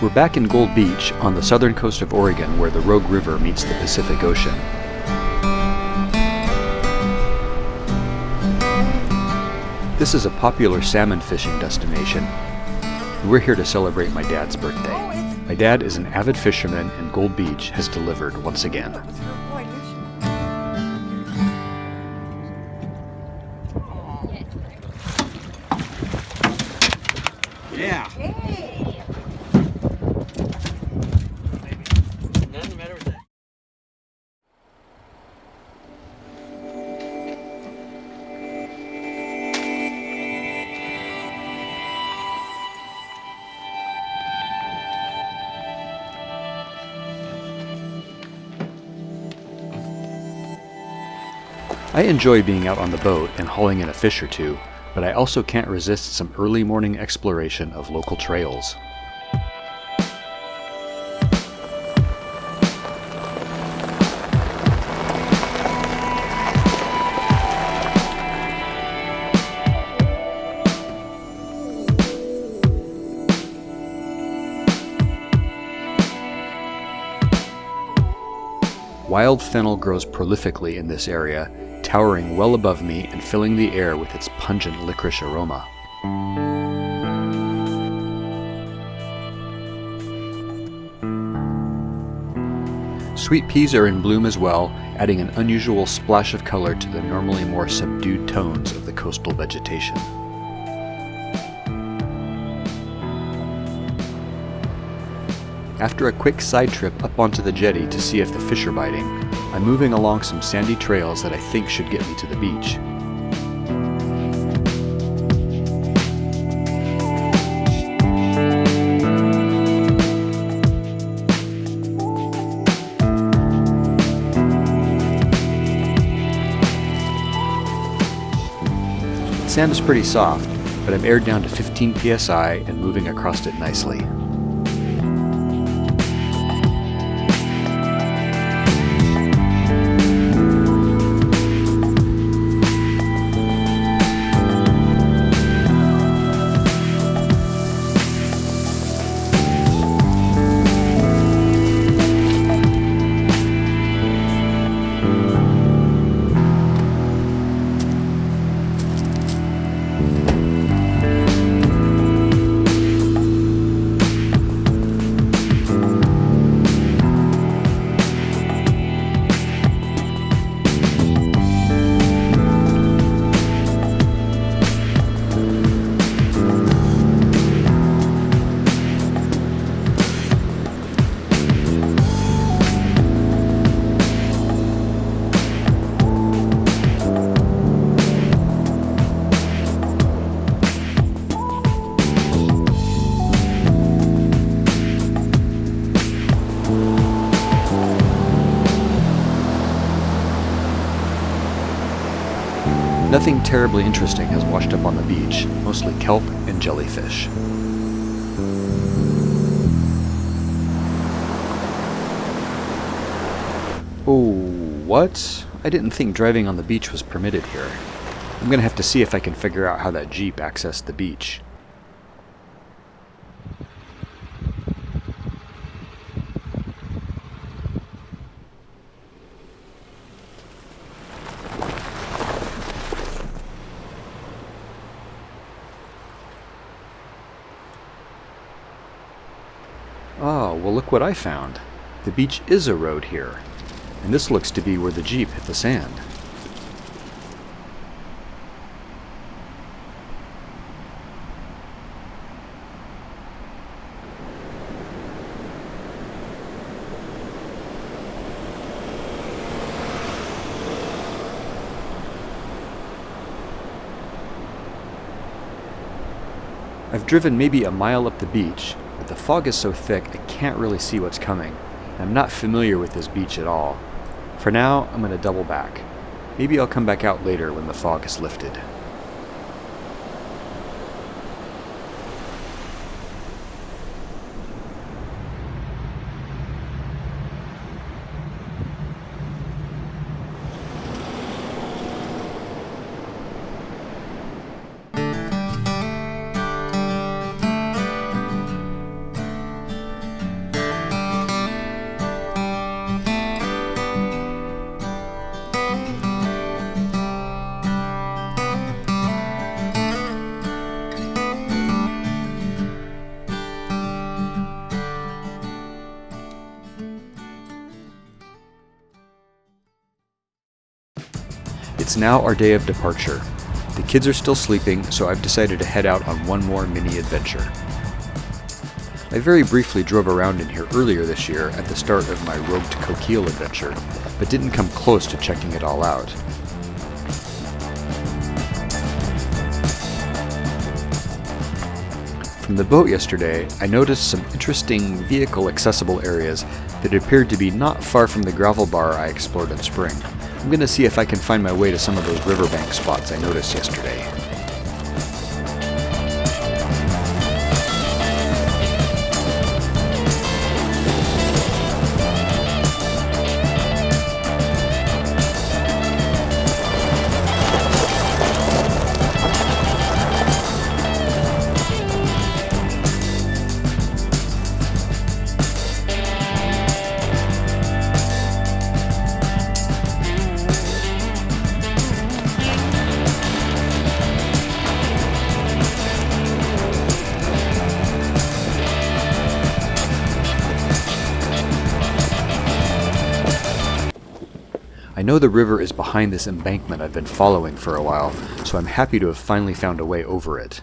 We're back in Gold Beach on the southern coast of Oregon where the Rogue River meets the Pacific Ocean. This is a popular salmon fishing destination, and we're here to celebrate my dad's birthday. My dad is an avid fisherman, and Gold Beach has delivered once again. Yeah. Hey. Nothing the matter with that. I enjoy being out on the boat and hauling in a fish or two, but I also can't resist some early morning exploration of local trails. Wild fennel grows prolifically in this area, towering well above me and filling the air with its pungent licorice aroma. Sweet peas are in bloom as well, adding an unusual splash of color to the normally more subdued tones of the coastal vegetation. After a quick side trip up onto the jetty to see if the fish are biting, I'm moving along some sandy trails that I think should get me to the beach. The sand is pretty soft, but I'm aired down to 15 psi and moving across it nicely. Nothing terribly interesting has washed up on the beach, mostly kelp and jellyfish. Oh, what? I didn't think driving on the beach was permitted here. I'm gonna have to see if I can figure out how that Jeep accessed the beach. Oh, well look what I found. The beach is a road here, and this looks to be where the Jeep hit the sand. I've driven maybe a mile up the beach, but the fog is so thick I can't really see what's coming. I'm not familiar with this beach at all. For now, I'm going to double back. Maybe I'll come back out later when the fog is lifted. It's now our day of departure. The kids are still sleeping, so I've decided to head out on one more mini adventure. I very briefly drove around in here earlier this year at the start of my Rogue to Coquille adventure, but didn't come close to checking it all out. From the boat yesterday, I noticed some interesting vehicle-accessible areas that appeared to be not far from the gravel bar I explored in spring. I'm going to see if I can find my way to some of those riverbank spots I noticed yesterday. I know the river is behind this embankment I've been following for a while, so I'm happy to have finally found a way over it.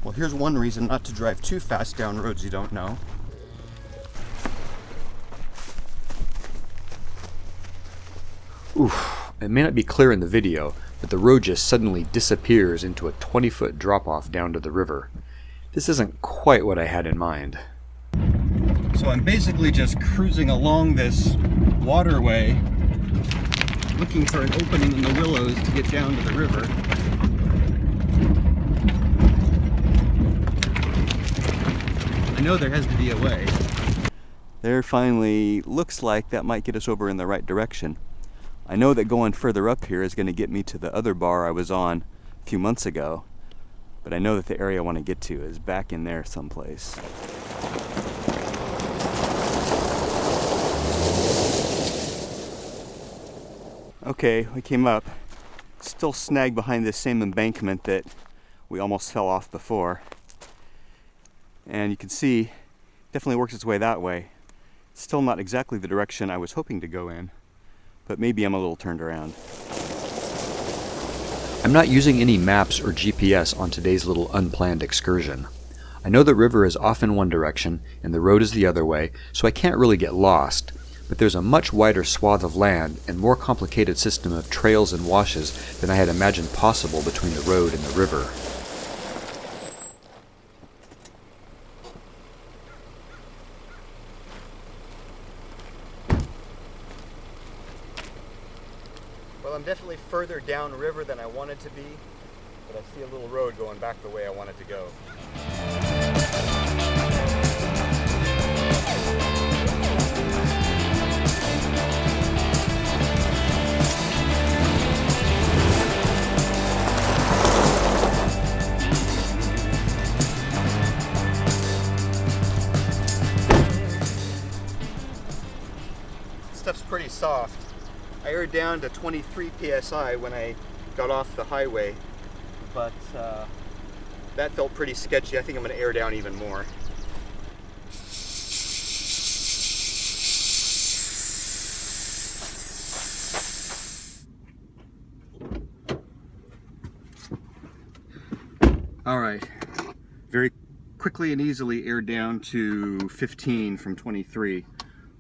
Well, here's one reason not to drive too fast down roads you don't know. Oof, it may not be clear in the video, but the road just suddenly disappears into a 20-foot drop-off down to the river. This isn't quite what I had in mind. So I'm basically just cruising along this waterway, looking for an opening in the willows to get down to the river. I know there has to be a way. There finally looks like that might get us over in the right direction. I know that going further up here is going to get me to the other bar I was on a few months ago, but I know that the area I want to get to is back in there someplace. Okay, we came up, still snagged behind this same embankment that we almost fell off before. And you can see, definitely works its way that way. Still not exactly the direction I was hoping to go in, but maybe I'm a little turned around. I'm not using any maps or GPS on today's little unplanned excursion. I know the river is off in one direction and the road is the other way, so I can't really get lost. But there's a much wider swath of land and more complicated system of trails and washes than I had imagined possible between the road and the river. Well, I'm definitely further downriver than I wanted to be, but I see a little road going back the way I wanted to go. Stuff's pretty soft. I aired down to 23 psi when I got off the highway, but that felt pretty sketchy. I think I'm going to air down even more. All right, very quickly and easily aired down to 15 from 23.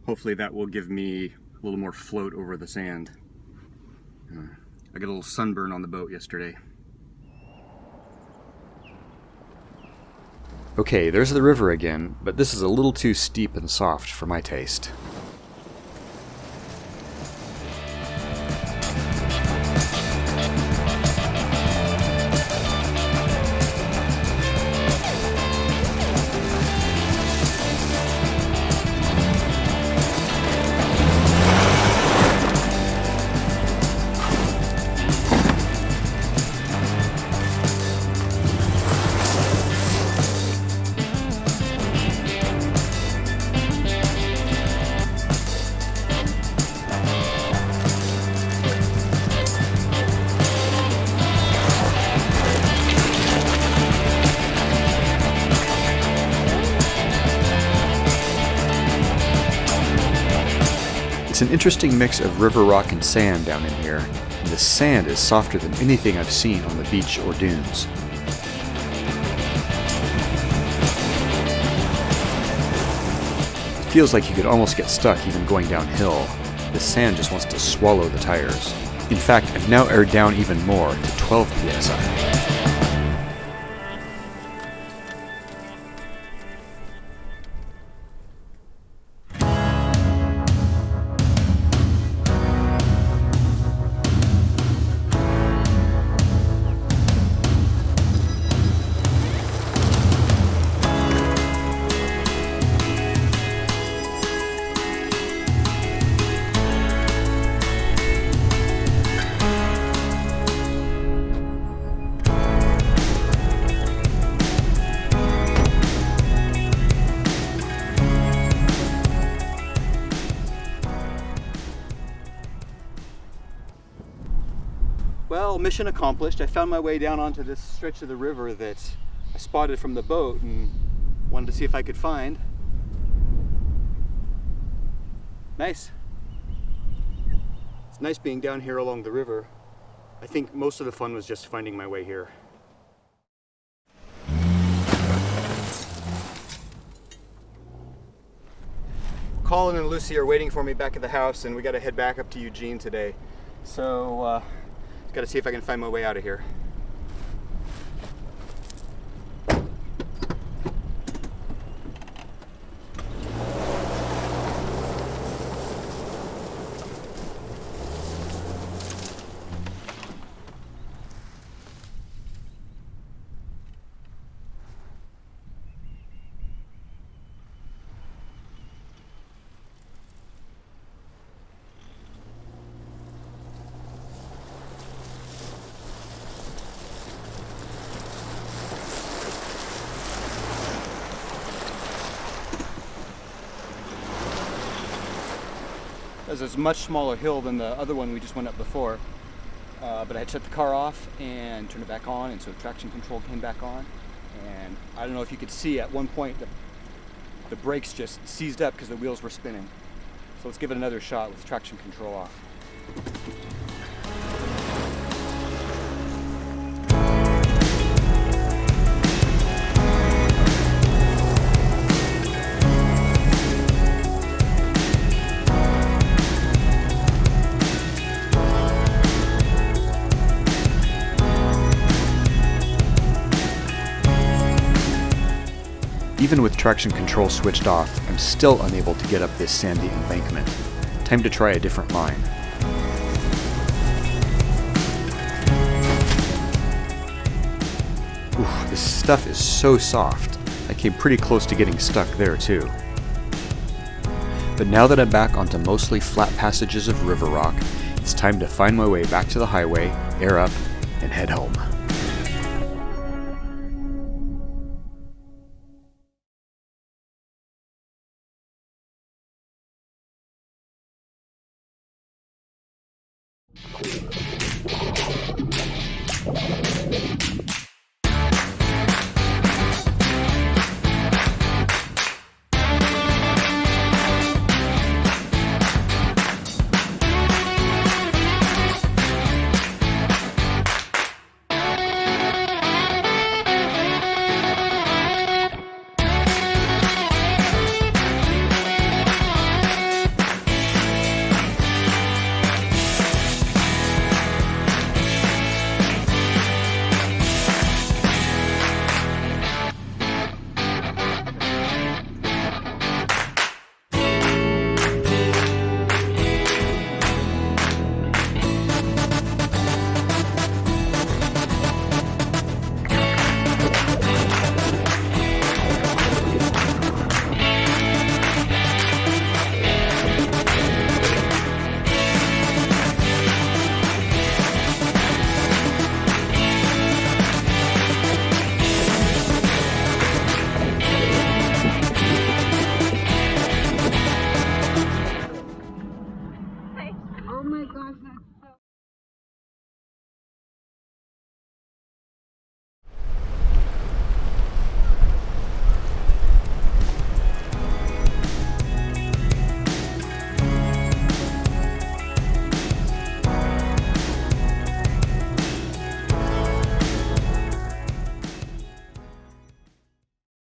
Hopefully that will give me a little more float over the sand. I got a little sunburn on the boat yesterday. Okay, there's the river again, but this is a little too steep and soft for my taste. It's an interesting mix of river rock and sand down in here, and the sand is softer than anything I've seen on the beach or dunes. It feels like you could almost get stuck even going downhill. The sand just wants to swallow the tires. In fact, I've now aired down even more to 12 psi. Well, mission accomplished. I found my way down onto this stretch of the river that I spotted from the boat and wanted to see if I could find. Nice. It's nice being down here along the river. I think most of the fun was just finding my way here. Colin and Lucy are waiting for me back at the house, and we got to head back up to Eugene today. So, got to see if I can find my way out of here. This is a much smaller hill than the other one we just went up before, but I had shut the car off and turned it back on, and so traction control came back on, and I don't know if you could see at one point the brakes just seized up because the wheels were spinning. So let's give it another shot with traction control off. Even with traction control switched off, I'm still unable to get up this sandy embankment. Time to try a different line. Oof, this stuff is so soft. I came pretty close to getting stuck there too. But now that I'm back onto mostly flat passages of river rock, it's time to find my way back to the highway, air up, and head home.